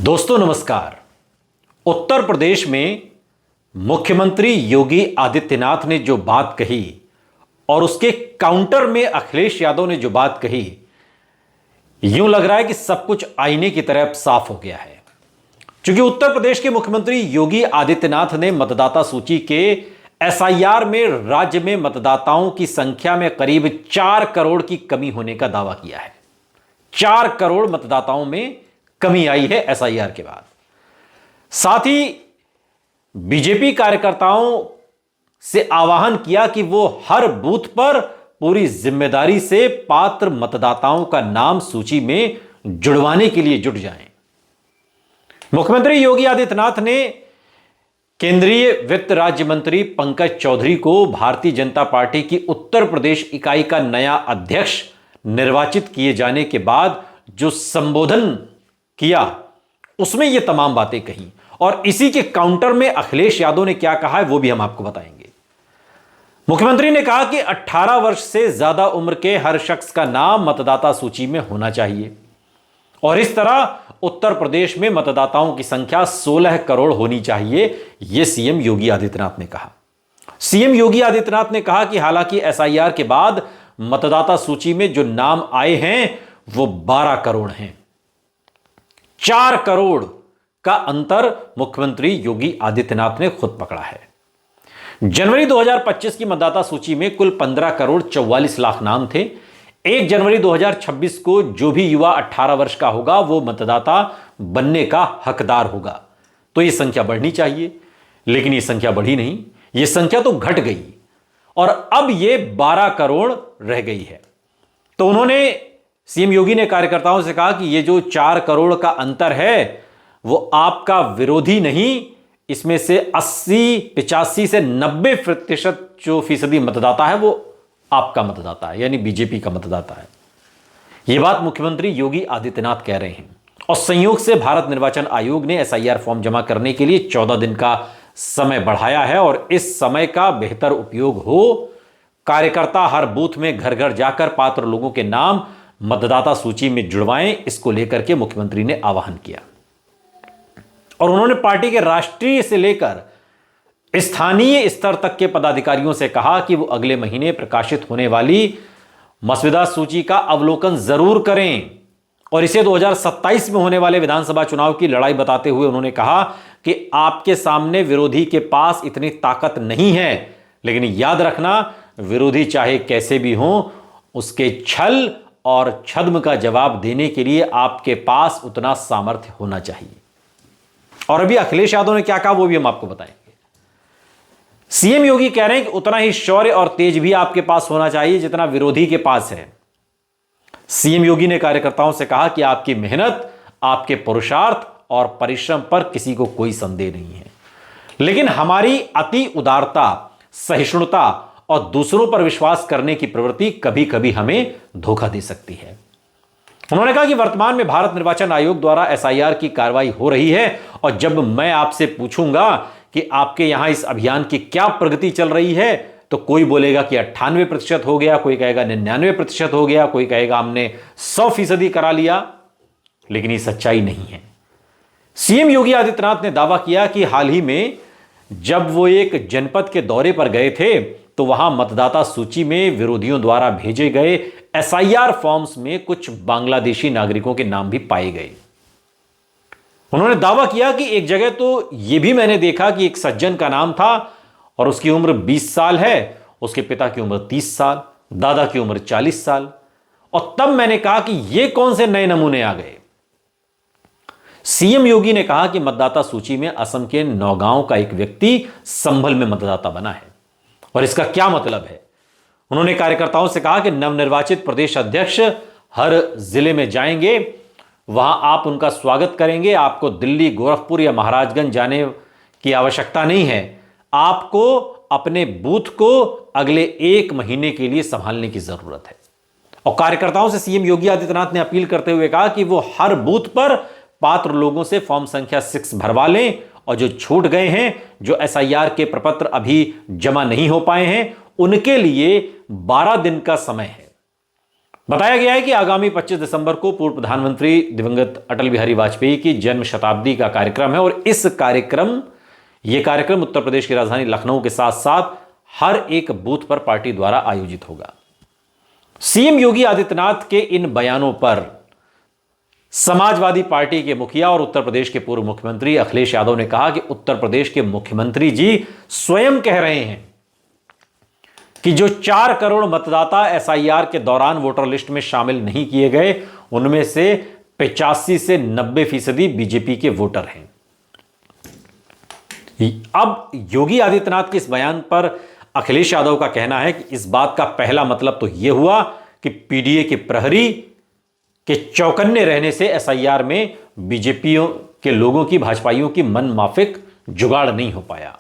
दोस्तों नमस्कार। उत्तर प्रदेश में मुख्यमंत्री योगी आदित्यनाथ ने जो बात कही और उसके काउंटर में अखिलेश यादव ने जो बात कही, यूं लग रहा है कि सब कुछ आईने की तरह अब साफ हो गया है। क्योंकि उत्तर प्रदेश के मुख्यमंत्री योगी आदित्यनाथ ने मतदाता सूची के एसआईआर में राज्य में मतदाताओं की संख्या में करीब 4 करोड़ की कमी होने का दावा किया है। 4 करोड़ मतदाताओं में कमी आई है एसआईआर के बाद। साथ ही बीजेपी कार्यकर्ताओं से आह्वान किया कि वो हर बूथ पर पूरी जिम्मेदारी से पात्र मतदाताओं का नाम सूची में जुड़वाने के लिए जुट जाएं। मुख्यमंत्री योगी आदित्यनाथ ने केंद्रीय वित्त राज्य मंत्री पंकज चौधरी को भारतीय जनता पार्टी की उत्तर प्रदेश इकाई का नया अध्यक्ष निर्वाचित किए जाने के बाद जो संबोधन किया, उसमें ये तमाम बातें कही और इसी के काउंटर में अखिलेश यादव ने क्या कहा है वो भी हम आपको बताएंगे। मुख्यमंत्री ने कहा कि 18 वर्ष से ज्यादा उम्र के हर शख्स का नाम मतदाता सूची में होना चाहिए और इस तरह उत्तर प्रदेश में मतदाताओं की संख्या 16 करोड़ होनी चाहिए, यह सीएम योगी आदित्यनाथ ने कहा। सीएम योगी आदित्यनाथ ने कहा कि हालांकि एसआईआर के बाद मतदाता सूची में जो नाम आए हैं वो 12 करोड़ हैं। 4 करोड़ का अंतर मुख्यमंत्री योगी आदित्यनाथ ने खुद पकड़ा है। जनवरी 2025 की मतदाता सूची में कुल 15 करोड़ 44 लाख नाम थे। 1 जनवरी 2026 को जो भी युवा 18 वर्ष का होगा वो मतदाता बनने का हकदार होगा। तो यह संख्या बढ़नी चाहिए, लेकिन यह संख्या बढ़ी नहीं, यह संख्या तो घट गई और अब यह 12 करोड़ रह गई है। तो उन्होंने सीएम योगी ने कार्यकर्ताओं से कहा कि यह जो 4 करोड़ का अंतर है वो आपका विरोधी नहीं, इसमें से 85 से 90% जो फीसदी मतदाता है वो आपका मतदाता है, यानी बीजेपी का मतदाता है। यह बात मुख्यमंत्री योगी आदित्यनाथ कह रहे हैं। और संयोग से भारत निर्वाचन आयोग ने एसआईआर फॉर्म जमा करने के लिए 14 दिन का समय बढ़ाया है और इस समय का बेहतर उपयोग हो, कार्यकर्ता हर बूथ में घर घर जाकर पात्र लोगों के नाम मतदाता सूची में जुड़वाएं, इसको लेकर के मुख्यमंत्री ने आह्वान किया। और उन्होंने पार्टी के राष्ट्रीय से लेकर स्थानीय स्तर तक के पदाधिकारियों से कहा कि वो अगले महीने प्रकाशित होने वाली मसौदा सूची का अवलोकन जरूर करें और इसे 2027 में होने वाले विधानसभा चुनाव की लड़ाई बताते हुए उन्होंने कहा कि आपके सामने विरोधी के पास इतनी ताकत नहीं है, लेकिन याद रखना विरोधी चाहे कैसे भी हो, उसके छल और छद्म का जवाब देने के लिए आपके पास उतना सामर्थ्य होना चाहिए। और अभी अखिलेश यादव ने क्या कहा वो भी हम आपको बताएंगे। सीएम योगी कह रहे हैं कि उतना ही शौर्य और तेज भी आपके पास होना चाहिए जितना विरोधी के पास है। सीएम योगी ने कार्यकर्ताओं से कहा कि आपकी मेहनत, आपके पुरुषार्थ और परिश्रम पर किसी को कोई संदेह नहीं है, लेकिन हमारी अति उदारता, सहिष्णुता और दूसरों पर विश्वास करने की प्रवृत्ति कभी कभी हमें धोखा दे सकती है। उन्होंने कहा कि वर्तमान में भारत निर्वाचन आयोग द्वारा एसआईआर की कार्रवाई हो रही है और जब मैं आपसे पूछूंगा कि आपके यहां इस अभियान की क्या प्रगति चल रही है तो कोई बोलेगा कि 98% हो गया, कोई कहेगा 99% हो गया, कोई कहेगा हमने 100% करा लिया, लेकिन ये सच्चाई नहीं है। सीएम योगी आदित्यनाथ ने दावा किया कि हाल ही में जब वो एक जनपद के दौरे पर गए थे तो वहां मतदाता सूची में विरोधियों द्वारा भेजे गए एसआईआर फॉर्म्स में कुछ बांग्लादेशी नागरिकों के नाम भी पाए गए। उन्होंने दावा किया कि एक जगह तो यह भी मैंने देखा कि एक सज्जन का नाम था और उसकी उम्र 20 साल है, उसके पिता की उम्र 30 साल, दादा की उम्र 40 साल। और तब मैंने कहा कि ये कौन से नए नमूने आ गए। सीएम योगी ने कहा कि मतदाता सूची में असम के नौगांव का एक व्यक्ति संभल में मतदाता बना है और इसका क्या मतलब है। उन्होंने कार्यकर्ताओं से कहा कि नवनिर्वाचित प्रदेश अध्यक्ष हर जिले में जाएंगे, वहां आप उनका स्वागत करेंगे। आपको दिल्ली, गोरखपुर या महाराजगंज जाने की आवश्यकता नहीं है। आपको अपने बूथ को अगले 1 महीने के लिए संभालने की जरूरत है। और कार्यकर्ताओं से सीएम योगी आदित्यनाथ ने अपील करते हुए कहा कि वो हर बूथ पर पात्र लोगों से फॉर्म संख्या 6 भरवा लें और जो छूट गए हैं, जो एसआईआर के प्रपत्र अभी जमा नहीं हो पाए हैं, उनके लिए 12 दिन का समय है। बताया गया है कि आगामी 25 दिसंबर को पूर्व प्रधानमंत्री दिवंगत अटल बिहारी वाजपेयी की जन्म शताब्दी का कार्यक्रम है और यह कार्यक्रम उत्तर प्रदेश की राजधानी लखनऊ के साथ साथ हर एक बूथ पर पार्टी द्वारा आयोजित होगा। सीएम योगी आदित्यनाथ के इन बयानों पर समाजवादी पार्टी के मुखिया और उत्तर प्रदेश के पूर्व मुख्यमंत्री अखिलेश यादव ने कहा कि उत्तर प्रदेश के मुख्यमंत्री जी स्वयं कह रहे हैं कि जो 4 करोड़ मतदाता एसआईआर के दौरान वोटर लिस्ट में शामिल नहीं किए गए, उनमें से 85 से 90% बीजेपी के वोटर हैं। अब योगी आदित्यनाथ के इस बयान पर अखिलेश यादव का कहना है कि इस बात का पहला मतलब तो यह हुआ कि पीडीए के प्रहरी के चौकन्ने रहने से एसआईआर में बीजेपी के लोगों की, भाजपाइयों की मन माफिक जुगाड़ नहीं हो पाया।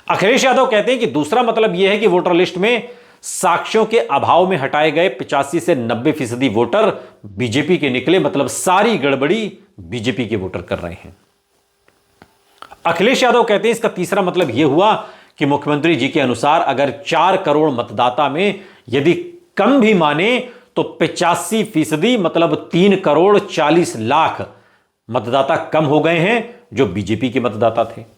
अखिलेश यादव कहते हैं कि दूसरा मतलब यह है कि वोटर लिस्ट में साक्ष्यों के अभाव में हटाए गए 85 से 90% वोटर बीजेपी के निकले, मतलब सारी गड़बड़ी बीजेपी के वोटर कर रहे हैं। अखिलेश यादव कहते हैं इसका तीसरा मतलब यह हुआ कि मुख्यमंत्री जी के अनुसार अगर 4 करोड़ मतदाता में यदि कम भी माने तो 85% मतलब 3 करोड़ 40 लाख मतदाता कम हो गए हैं जो बीजेपी के मतदाता थे।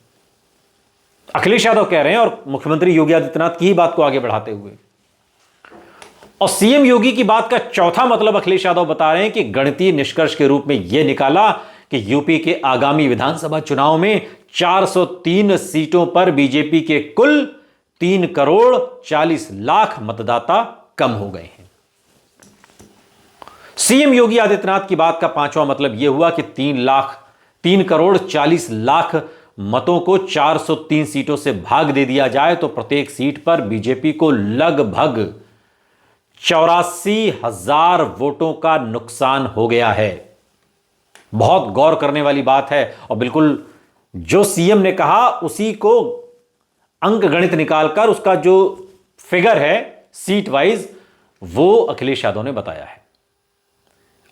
अखिलेश यादव कह रहे हैं और मुख्यमंत्री योगी आदित्यनाथ की ही बात को आगे बढ़ाते हुए, और सीएम योगी की बात का चौथा मतलब अखिलेश यादव बता रहे हैं कि गणितीय निष्कर्ष के रूप में यह निकाला कि यूपी के आगामी विधानसभा चुनाव में 403 सीटों पर बीजेपी के कुल 3 करोड़ 40 लाख मतदाता कम हो गए हैं। सीएम योगी आदित्यनाथ की बात का पांचवा मतलब यह हुआ कि 3 करोड़ 40 लाख मतों को 403 सीटों से भाग दे दिया जाए तो प्रत्येक सीट पर बीजेपी को लगभग 84,000 वोटों का नुकसान हो गया है। बहुत गौर करने वाली बात है और बिल्कुल जो सीएम ने कहा उसी को अंक गणित निकालकर उसका जो फिगर है सीट वाइज वो अखिलेश यादव ने बताया है।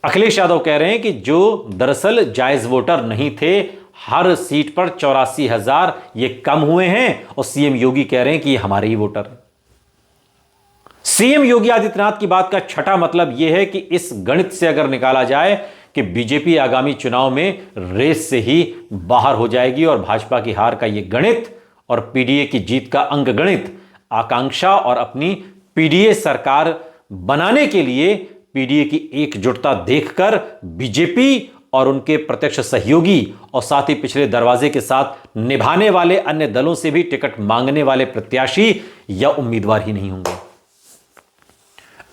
अखिलेश यादव कह रहे हैं कि जो दरअसल जायज वोटर नहीं थे, हर सीट पर 84,000 ये कम हुए हैं और सीएम योगी कह रहे हैं कि ये हमारे ही वोटर हैं। सीएम योगी आदित्यनाथ की बात का छठा मतलब यह है कि इस गणित से अगर निकाला जाए कि बीजेपी आगामी चुनाव में रेस से ही बाहर हो जाएगी और भाजपा की हार का यह गणित और पीडीए की जीत का अंक गणित आकांक्षा और अपनी पीडीए सरकार बनाने के लिए पीडीए की एकजुटता देखकर बीजेपी और उनके प्रत्यक्ष सहयोगी और साथ ही पिछले दरवाजे के साथ निभाने वाले अन्य दलों से भी टिकट मांगने वाले प्रत्याशी या उम्मीदवार ही नहीं होंगे।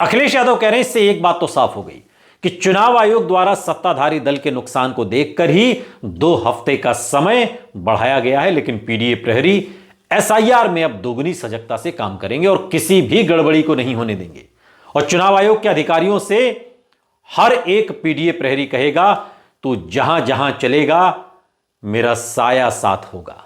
अखिलेश यादव कह रहे हैं इससे एक बात तो साफ हो गई कि चुनाव आयोग द्वारा सत्ताधारी दल के नुकसान को देखकर ही 2 हफ्ते का समय बढ़ाया गया है, लेकिन पीडीए प्रहरी एसआईआर में अब दोगुनी सजगता से काम करेंगे और किसी भी गड़बड़ी को नहीं होने देंगे। और चुनाव आयोग के अधिकारियों से हर एक पीडीए प्रहरी कहेगा तू जहां जहां चलेगा मेरा साया साथ होगा।